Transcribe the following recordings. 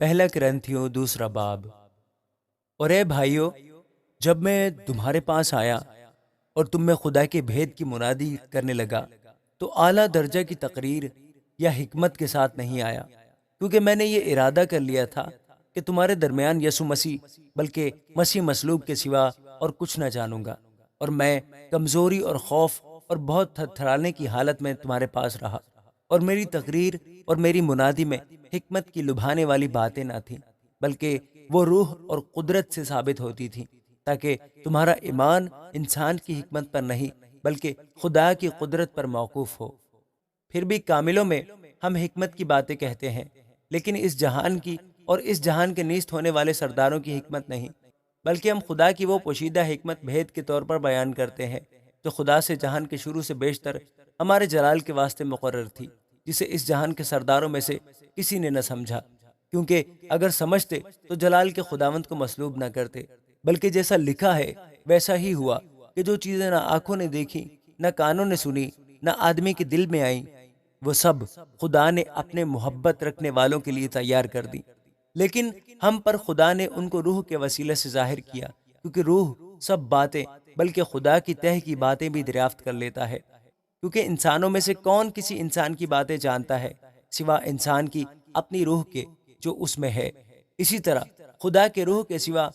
پہلا کرنتھیوں دوسرا باب۔ اور اے بھائیو، جب میں تمہارے پاس آیا اور تم میں خدا کے بھید کی منادی کرنے لگا تو اعلیٰ درجہ کی تقریر یا حکمت کے ساتھ نہیں آیا، کیونکہ میں نے یہ ارادہ کر لیا تھا کہ تمہارے درمیان یسوع مسیح بلکہ مسیح مصلوب کے سوا اور کچھ نہ جانوں گا، اور میں کمزوری اور خوف اور بہت تھر تھرانے کی حالت میں تمہارے پاس رہا، اور میری تقریر اور میری منادی میں حکمت کی لبھانے والی باتیں نہ تھیں، بلکہ وہ روح اور قدرت سے ثابت ہوتی تھیں، تاکہ تمہارا ایمان انسان کی حکمت پر نہیں بلکہ خدا کی قدرت پر موقوف ہو۔ پھر بھی کاملوں میں ہم حکمت کی باتیں کہتے ہیں، لیکن اس جہان کی اور اس جہان کے نیست ہونے والے سرداروں کی حکمت نہیں، بلکہ ہم خدا کی وہ پوشیدہ حکمت بھید کے طور پر بیان کرتے ہیں، جو خدا سے جہان کے شروع سے بیشتر ہمارے جلال کے واسطے مقرر تھی، جسے اس جہان کے سرداروں میں سے کسی نے نہ سمجھا، کیونکہ اگر سمجھتے تو جلال کے خداوند کو مصلوب نہ کرتے، بلکہ جیسا لکھا ہے ویسا ہی ہوا کہ جو چیزیں نہ آنکھوں نے دیکھی، نہ کانوں نے سنی، نہ آدمی کے دل میں آئیں، وہ سب خدا نے اپنے محبت رکھنے والوں کے لیے تیار کر دی۔ لیکن ہم پر خدا نے ان کو روح کے وسیلے سے ظاہر کیا، کیونکہ روح سب باتیں بلکہ خدا کی تہ کی باتیں بھی دریافت کر لیتا ہے، کیونکہ انسانوں میں سے کون کسی انسان کی باتیں جانتا ہے سوا انسان کی اپنی روح کے جو اس میں ہے۔ اسی طرح خدا کے روح کے سوا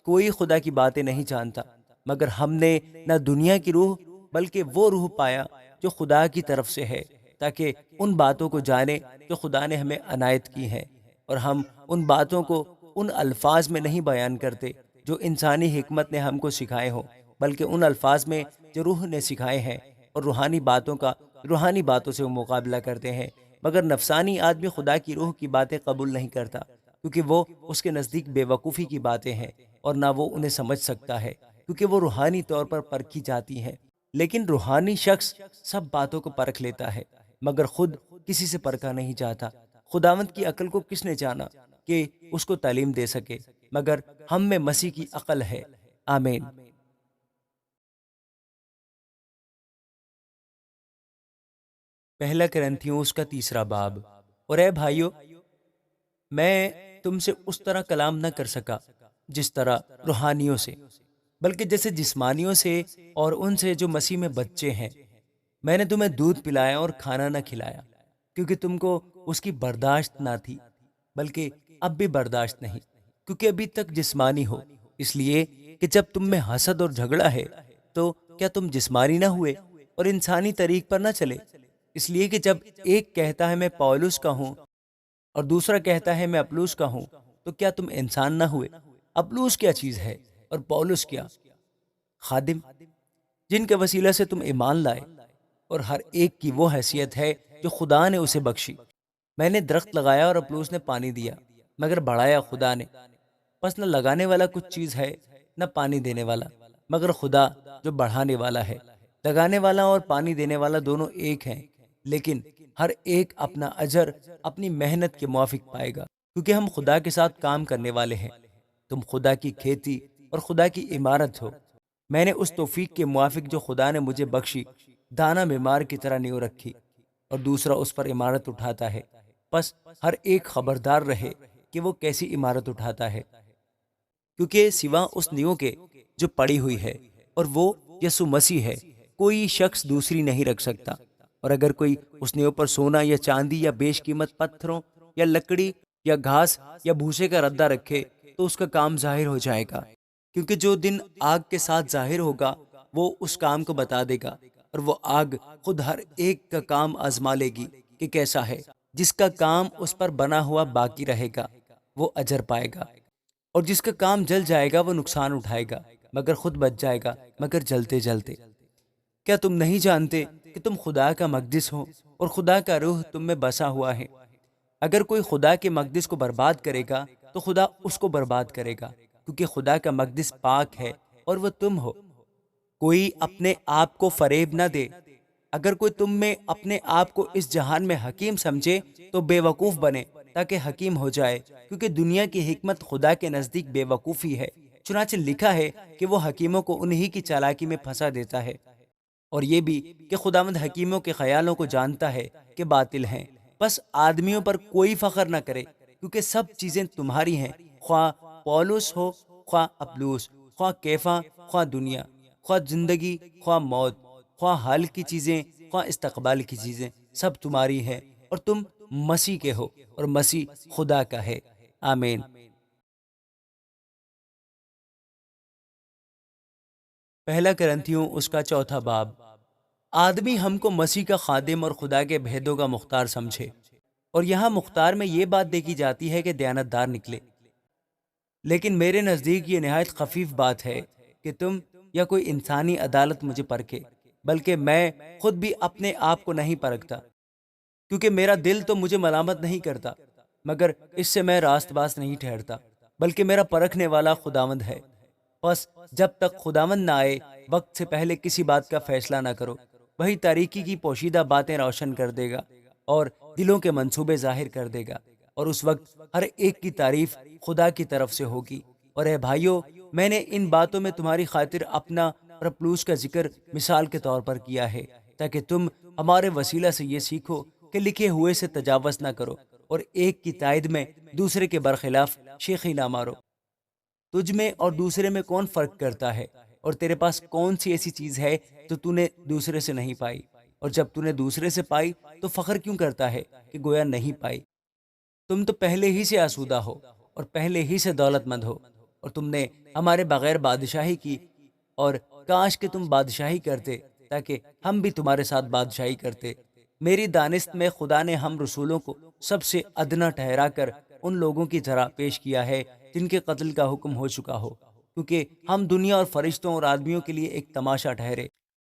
کوئی خدا کی باتیں نہیں جانتا، مگر ہم نے نہ دنیا کی روح بلکہ وہ روح پایا جو خدا کی طرف سے ہے، تاکہ ان باتوں کو جانے جو خدا نے ہمیں عنایت کی ہیں، اور ہم ان باتوں کو ان الفاظ میں نہیں بیان کرتے جو انسانی حکمت نے ہم کو سکھائے ہوں، بلکہ ان الفاظ میں جو روح نے سکھائے ہیں، اور روحانی باتوں کا روحانی باتوں سے مقابلہ کرتے ہیں، مگر نفسانی آدمی خدا کی روح کی باتیں قبول نہیں کرتا، کیونکہ وہ اس کے نزدیک بے وقوفی کی باتیں ہیں، اور نہ وہ انہیں سمجھ سکتا ہے، کیونکہ وہ روحانی طور پر پرکھی جاتی ہیں۔ لیکن روحانی شخص سب باتوں کو پرکھ لیتا ہے، مگر خود کسی سے پرکھا نہیں جاتا۔ خداوند کی عقل کو کس نے جانا کہ اس کو تعلیم دے سکے، مگر ہم میں مسیح کی عقل ہے۔ آمین۔ پہلا کرنتھیوں اس کا تیسرا باب۔ اور اے بھائیو، میں تم سے اس طرح کلام نہ کر سکا جس طرح روحانیوں سے، بلکہ جیسے جسمانیوں سے اور ان سے جو مسیح میں بچے ہیں۔ میں نے تمہیں دودھ پلایا اور کھانا نہ کھلایا، کیونکہ تم کو اس کی برداشت نہ تھی، بلکہ اب بھی برداشت نہیں، کیونکہ ابھی تک جسمانی ہو، اس لیے کہ جب تم میں حسد اور جھگڑا ہے تو کیا تم جسمانی نہ ہوئے اور انسانی طریق پر نہ چلے؟ اس لیے کہ جب ایک کہتا ہے میں پولس کا ہوں اور دوسرا کہتا ہے میں اپلوس کا ہوں، تو کیا تم انسان نہ ہوئے؟ اپلوس کیا چیز ہے اور پولس کیا؟ خادم، جن کے وسیلہ سے تم ایمان لائے، اور ہر ایک کی وہ حیثیت ہے جو خدا نے اسے بخشی۔ میں نے درخت لگایا اور اپلوس نے پانی دیا، مگر بڑھایا خدا نے۔ پس نہ لگانے والا کچھ چیز ہے، نہ پانی دینے والا، مگر خدا جو بڑھانے والا ہے۔ لگانے والا اور پانی دینے والا دونوں ایک ہیں، لیکن ہر ایک اپنا اجر اپنی محنت کے موافق پائے گا، کیونکہ ہم خدا کے ساتھ کام کرنے والے ہیں۔ تم خدا کی کھیتی اور خدا کی عمارت ہو۔ میں نے اس توفیق کے موافق جو خدا نے مجھے بخشی دانا بیمار کی طرح نیو رکھی، اور دوسرا اس پر عمارت اٹھاتا ہے۔ پس ہر ایک خبردار رہے کہ وہ کیسی عمارت اٹھاتا ہے، کیونکہ سوا اس نیو کے جو پڑی ہوئی ہے، اور وہ یسوع مسیح ہے، کوئی شخص دوسری نہیں رکھ سکتا۔ اور اگر کوئی اس نیو پر سونا یا چاندی یا بیش قیمت پتھروں یا لکڑی یا گھاس یا بھوسے کا ردہ رکھے تو اس کا کام ظاہر ہو جائے گا، کیونکہ جو دن آگ کے ساتھ ظاہر ہوگا وہ اس کام کو بتا دے گا، اور وہ آگ خود ہر ایک کا کام آزما لے گی کہ کیسا ہے۔ جس کا کام اس پر بنا ہوا باقی رہے گا وہ اجر پائے گا، اور جس کا کام جل جائے گا وہ نقصان اٹھائے گا، مگر خود بچ جائے گا، مگر جلتے جلتے۔ کیا تم نہیں جانتے کہ تم خدا کا مقدس ہو اور خدا کا روح تم میں بسا ہوا ہے؟ اگر کوئی خدا کے مقدس کو برباد کرے گا تو خدا اس کو برباد کرے گا، کیونکہ خدا کا مقدس پاک ہے اور وہ تم ہو۔ کوئی اپنے آپ کو فریب نہ دے۔ اگر کوئی تم میں اپنے آپ کو اس جہان میں حکیم سمجھے تو بے وقوف بنے تاکہ حکیم ہو جائے، کیونکہ دنیا کی حکمت خدا کے نزدیک بے وقوفی ہے۔ چنانچہ لکھا ہے کہ وہ حکیموں کو انہی کی چالاکی میں پھنسا دیتا ہے، اور یہ بھی کہ خداوند حکیموں کے خیالوں کو جانتا ہے کہ باطل ہیں۔ بس آدمیوں پر کوئی فخر نہ کرے، کیونکہ سب چیزیں تمہاری ہیں، خواہ پولس ہو، خواہ اپلوس، خواہ کیفا، خواہ دنیا، خواہ زندگی، خواہ موت، خواہ حال کی چیزیں، خواہ استقبال کی چیزیں، سب تمہاری ہیں، اور تم مسیح کے ہو، اور مسیح خدا کا ہے۔ آمین۔ پہلا کرنتھیوں اس کا 4 باب۔ آدمی ہم کو مسیح کا خادم اور خدا کے بھیدوں کا مختار سمجھے، اور یہاں مختار میں یہ بات دیکھی جاتی ہے کہ دیانتدار نکلے، لیکن میرے نزدیک یہ نہایت خفیف بات ہے کہ تم یا کوئی انسانی عدالت مجھے پرکھے، بلکہ میں خود بھی اپنے آپ کو نہیں پرکھتا، کیونکہ میرا دل تو مجھے ملامت نہیں کرتا، مگر اس سے میں راست باز نہیں ٹھہرتا، بلکہ میرا پرکھنے والا خداوند ہے۔ بس جب تک خداوند نہ آئے، وقت سے پہلے کسی بات کا فیصلہ نہ کرو۔ وہی تاریکی کی پوشیدہ باتیں روشن کر دے گا اور دلوں کے منصوبے ظاہر کر دے گا، اور اس وقت ہر ایک کی تعریف خدا کی طرف سے ہوگی۔ اور اے بھائیو، میں نے ان باتوں میں تمہاری خاطر اپنا اور اپلوس کا ذکر مثال کے طور پر کیا ہے، تاکہ تم ہمارے وسیلہ سے یہ سیکھو کہ لکھے ہوئے سے تجاوز نہ کرو، اور ایک کی تائید میں دوسرے کے برخلاف شیخی نہ مارو۔ تجھ میں اور دوسرے میں کون فرق کرتا ہے؟ اور تیرے پاس کون سی ایسی چیز ہے تو تو نے دوسرے سے نہیں پائی؟ اور جب تو نے دوسرے سے پائی تو فخر کیوں کرتا ہے کہ گویا نہیں پائی؟ تم تو پہلے ہی سے آسودہ ہو اور پہلے ہی سے دولت مند ہو، اور تم نے ہمارے بغیر بادشاہی کی، اور کاش کہ تم بادشاہی کرتے تاکہ ہم بھی تمہارے ساتھ بادشاہی کرتے۔ میری دانست میں خدا نے ہم رسولوں کو سب سے ادنا ٹھہرا کر ان لوگوں کی طرح پیش کیا ہے جن کے قتل کا حکم ہو چکا ہو، کیونکہ ہم دنیا اور فرشتوں اور آدمیوں کے لیے ایک تماشا ٹھہرے۔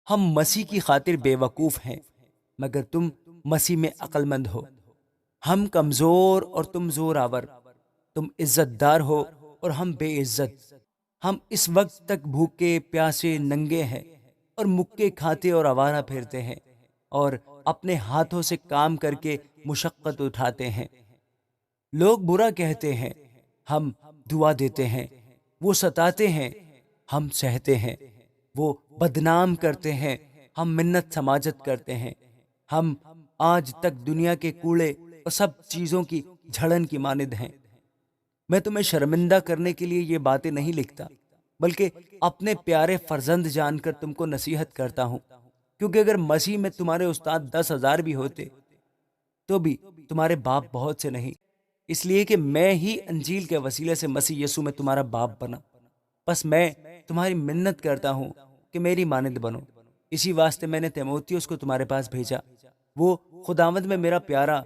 ہم مسیح کی خاطر بے وقوف ہیں، مگر تم مسیح میں عقل مند ہو۔ ہم کمزور اور تم زور آور، تم عزت دار ہو اور ہم بے عزت۔ ہم اس وقت تک بھوکے پیاسے ننگے ہیں، اور مکے کھاتے اور آوارہ پھرتے ہیں، اور اپنے ہاتھوں سے کام کر کے مشقت اٹھاتے ہیں۔ لوگ برا کہتے ہیں، ہم دعا دیتے ہیں۔ وہ ستاتے ہیں، ہم سہتے ہیں۔ وہ بدنام کرتے ہیں، ہم منت سماجت کرتے ہیں۔ ہم آج تک دنیا کے کوڑے اور سب چیزوں کی جھڑن کی مانند ہیں۔ میں تمہیں شرمندہ کرنے کے لیے یہ باتیں نہیں لکھتا، بلکہ اپنے پیارے فرزند جان کر تم کو نصیحت کرتا ہوں، کیونکہ اگر مسیح میں تمہارے استاد 10,000 بھی ہوتے تو بھی تمہارے باپ بہت سے نہیں، اس لیے کہ میں ہی انجیل کے وسیلے سے مسیح یسوع میں تمہارا باپ بنا۔ بس میں تمہاری منت کرتا ہوں کہ میری مانند بنو۔ اسی واسطے میں نے تیموتھیوس کو تمہارے پاس بھیجا۔ وہ خداوند میں میرا پیارا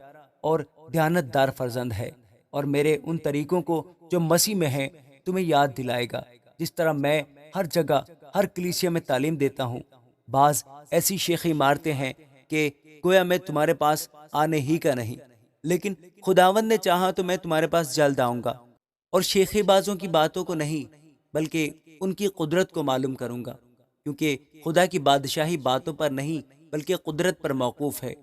اور دیانت دار فرزند ہے، اور میرے ان طریقوں کو جو مسیح میں ہیں تمہیں یاد دلائے گا، جس طرح میں ہر جگہ ہر کلیسیا میں تعلیم دیتا ہوں۔ بعض ایسی شیخی مارتے ہیں کہ گویا میں تمہارے پاس آنے ہی کا نہیں، لیکن خداوند نے چاہا تو میں تمہارے پاس جلد آؤں گا، اور شیخی بازوں کی باتوں کو نہیں بلکہ ان کی قدرت کو معلوم کروں گا، کیونکہ خدا کی بادشاہی باتوں پر نہیں بلکہ قدرت پر موقوف ہے۔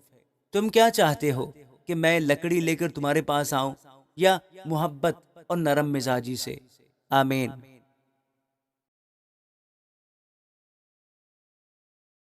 تم کیا چاہتے ہو کہ میں لکڑی لے کر تمہارے پاس آؤں، یا محبت اور نرم مزاجی سے؟ آمین۔